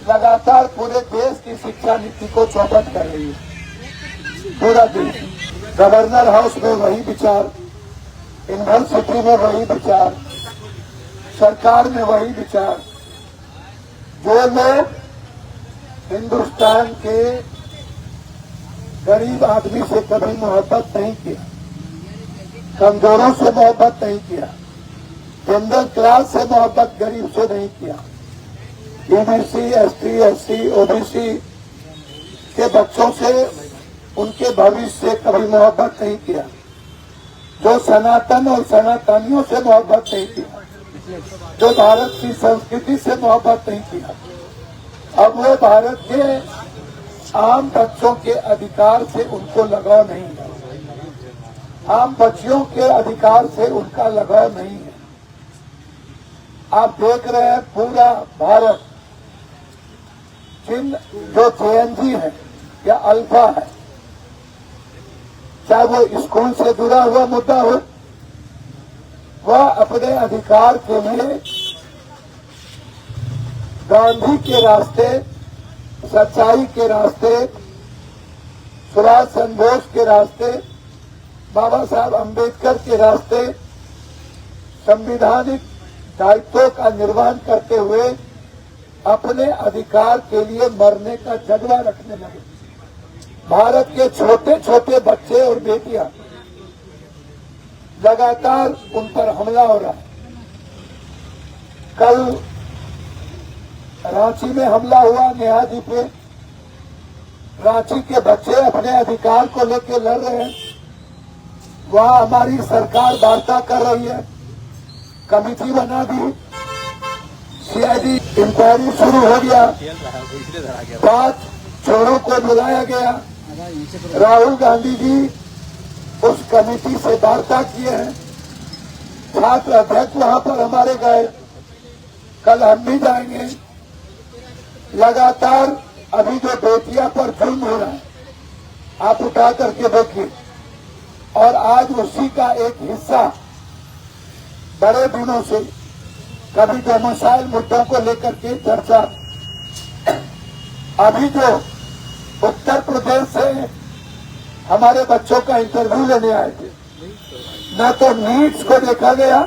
लगातार पूरे देश की शिक्षा नीति को चौपट कर रही है। पूरा देश, गवर्नर हाउस में वही विचार, यूनिवर्सिटी में वही विचार, सरकार में वही विचार। जो लोग हिंदुस्तान के गरीब आदमी से कभी मोहब्बत नहीं किया, कमजोरों से मोहब्बत नहीं किया, जनरल क्लास से मोहब्बत गरीब से नहीं किया, ईबीसी, एसटी, एससी, ओबीसी के बच्चों से, उनके भविष्य से कभी मोहब्बत नहीं किया, जो सनातन और सनातनियों से मोहब्बत नहीं किया, जो भारत की संस्कृति से मोहब्बत नहीं किया, अब वो भारत के आम बच्चों के अधिकार से उनको लगाव नहीं है, आम बच्चियों के अधिकार से उनका लगाव नहीं है। आप देख रहे हैं पूरा भारत, जिन जो जेएनजी है या अल्फा है, चाहे वो स्कूल से जुड़ा हुआ मुद्दा हो, वह अपने अधिकार के लिए गांधी के रास्ते, सच्चाई के रास्ते, सुभाष चंद्र बोस के रास्ते, बाबा साहब अम्बेडकर के रास्ते, संवैधानिक दायित्वों का निर्वहन करते हुए अपने अधिकार के लिए मरने का जज्बा रखने लगे। भारत के छोटे छोटे बच्चे और बेटियां, लगातार उन पर हमला हो रहा है। कल रांची में हमला हुआ नेहा जी पे। रांची के बच्चे अपने अधिकार को लेकर लड़ रहे हैं, वहां हमारी सरकार वार्ता कर रही है, कमेटी बना दी, सीआईडी इंक्वायरी शुरू हो गया, 5 चोरों को बुलाया गया। राहुल गांधी जी उस कमेटी से वार्ता किए हैं, छात्र अध्यक्ष वहां पर हमारे गए, कल हम भी जाएंगे। लगातार अभी जो बेटियां पर जुल्म हो रहा है, आप उठा करके देखिए, और आज उसी का एक हिस्सा बड़े दिनों से कभी डोमिसाइल मुद्दों को लेकर के चर्चा, अभी जो उत्तर प्रदेश से हमारे बच्चों का इंटरव्यू लेने आए थे, न तो नीट्स को देखा गया,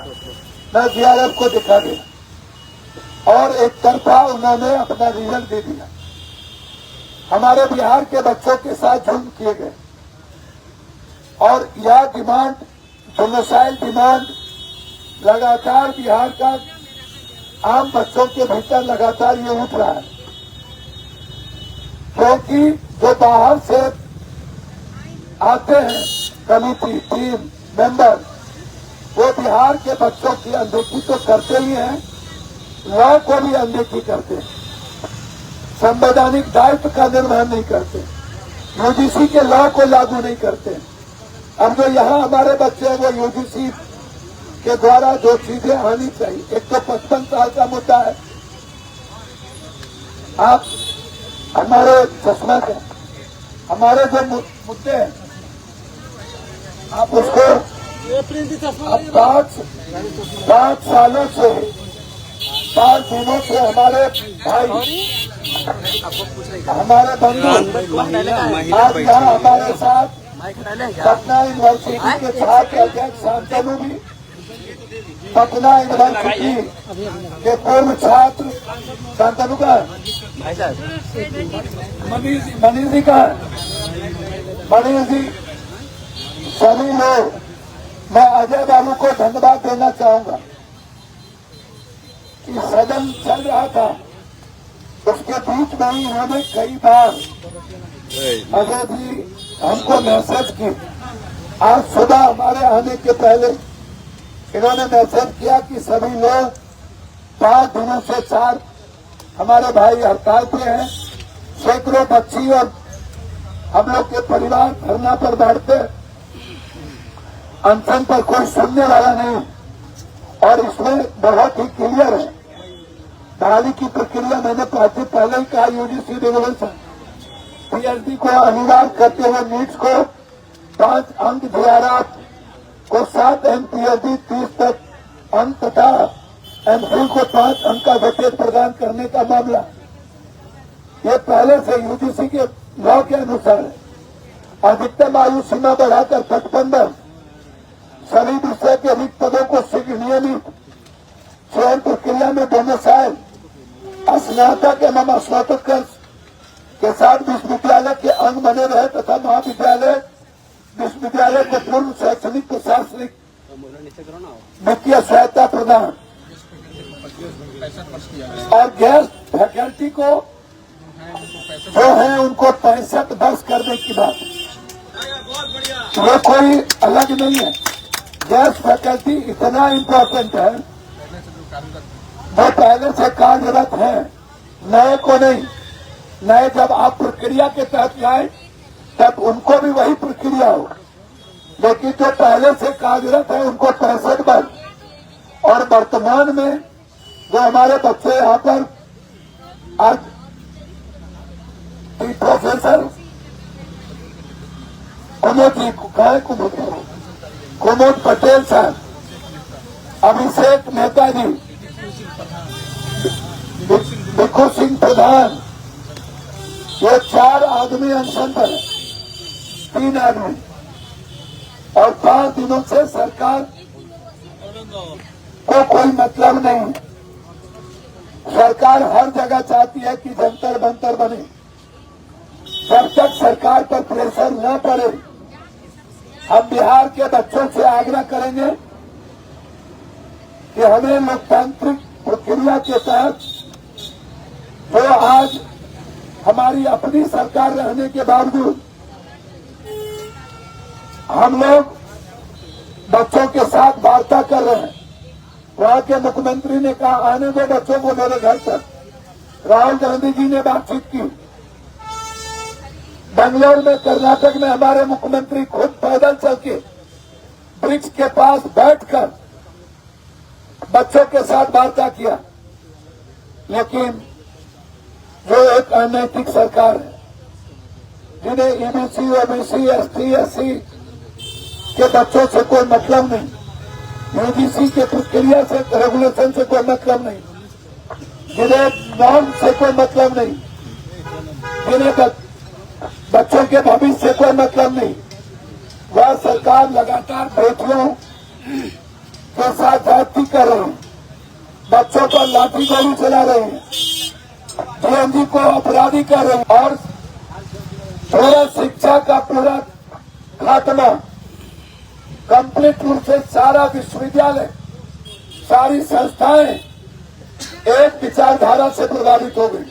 न जीआरएफ को देखा गया, और एक तरफा उन्होंने अपना रिजल्ट दे दिया। हमारे बिहार के बच्चों के साथ जुल्म किए गए, और यह डिमांड, डोमिसाइल डिमांड, लगातार बिहार का आम बच्चों के भीतर लगातार ये उठ रहा है, क्योंकि जो बाहर से आते हैं कमेटी, टीम मेंबर, वो बिहार के बच्चों की अनदेखी तो करते ही हैं, लॉ को भी अनदेखी करते हैं, संवैधानिक दायित्व का निर्वहन नहीं करते, यूजीसी के लॉ को लागू नहीं करते। अब जो यहाँ हमारे बच्चे हैं, वो यूजीसी के द्वारा जो चीजें आनी चाहिए, एक तो 55 साल का मुद्दा है, आप हमारे चश्मा के हमारे जो मुद्दे हैं, आप उसको अब 5 सालों से, 5 दिनों से हमारे भाई, हमारे बंधु आज यहाँ हमारे साथ पटना यूनिवर्सिटी के छात्र अध्यक्ष शांतनु भी, पटना यूनिवर्सिटी के पूर्व छात्र शांतनु का, मनीष जी का, मनीष जी, सभी लोग, मैं अजय बाबू को धन्यवाद देना चाहूंगा कि सदन चल रहा था, उसके बीच में ही उन्होंने कई बार अजय जी हमको मैसेज की। आज सुबह हमारे आने के पहले इन्होंने मैसेज किया कि सभी लोग 5 दिनों से 4 हमारे भाई हड़ताल पे हैं, सैकड़ों बच्ची और हम लोग के परिवार धरना पर बैठते, अनशन पर कोई सुनने वाला नहीं, और इसमें बहुत ही क्लियर है बहाली की प्रक्रिया। मैंने पहले ही कहा, यूजीसी रेगुलेशन, पीएचडी को अनिवार्य करते हुए नीट्स को 5 अंक, जीआरएफ को 7 अंक, पीएचडी 30 तक अंक तथा एमफिल को 5 अंक का वेटेज प्रदान करने का मामला, ये पहले से यूजीसी के लॉ के अनुसार है। अधिकतम आयु सीमा बढ़ाकर 55 वर्ष, सभी विषय के रिक्त पदों को शीघ्र नियमित चयन प्रक्रिया में डोमिसाइल स्नातक एवं स्नातकोत्तर के साथ विश्वविद्यालय के अंग बने रहे तथा महाविद्यालय विश्वविद्यालय को पूर्ण शैक्षणिक प्रशासनिक वित्तीय सहायता प्रदान और गेस्ट फैकल्टी को जो है उनको 65 वर्ष करने की बात। ये कोई अलग नहीं है। गेस्ट फैकल्टी इतना इम्पोर्टेंट है, वो पहले से कार्यरत है, नए को नहीं। नए जब आप प्रक्रिया के तहत जाए तब उनको भी वही प्रक्रिया हो, लेकिन जो पहले से कार्यरत है उनको 65 वर्ष। और वर्तमान में जो हमारे बच्चे यहाँ पर आज प्रोफेसर कुमोद पटेल साहब, अभिषेक मेहता जी, भिखू सिंह प्रधान, ये 4 आदमी अनशन पर है, 3 आदमी। और 5 दिनों से सरकार को कोई मतलब नहीं है। सरकार हर जगह चाहती है कि जंतर मंतर बने। जब तक सरकार पर प्रेशर न पड़े, हम बिहार के बच्चों से आग्रह करेंगे कि हमें लोकतांत्रिक प्रक्रिया के तहत जो आज हमारी अपनी सरकार रहने के बावजूद हम लोग बच्चों के साथ वार्ता कर रहे हैं। वहां के मुख्यमंत्री ने कहा आने दो बच्चों को मेरे घर तक। राहुल गांधी जी ने बातचीत की। बेंगलोर में, कर्नाटक में हमारे मुख्यमंत्री खुद पैदल चल के वृक्ष के पास बैठकर बच्चों के साथ वार्ता किया। लेकिन जो एक अनैतिक सरकार है, जिन्हें ईबीसी, ओबीसी, एसटी, एससी के बच्चों से कोई मतलब नहीं, यूजीसी के प्रक्रिया से, रेगुलेशन से कोई मतलब नहीं, जिन्हें नॉर्म से कोई मतलब नहीं, जिन्हें बच्चों के भविष्य से कोई मतलब नहीं, वह सरकार लगातार बेटियों के साथ जाति कर रही है, बच्चों पर लाठी गोली चला रहे हैं, डीएमजी को अपराधी कर रहे हैं और पूरा शिक्षा का पूरा खात्मा, कंप्लीट रूप से सारा विश्वविद्यालय, सारी संस्थाएं एक विचारधारा से प्रभावित हो गई।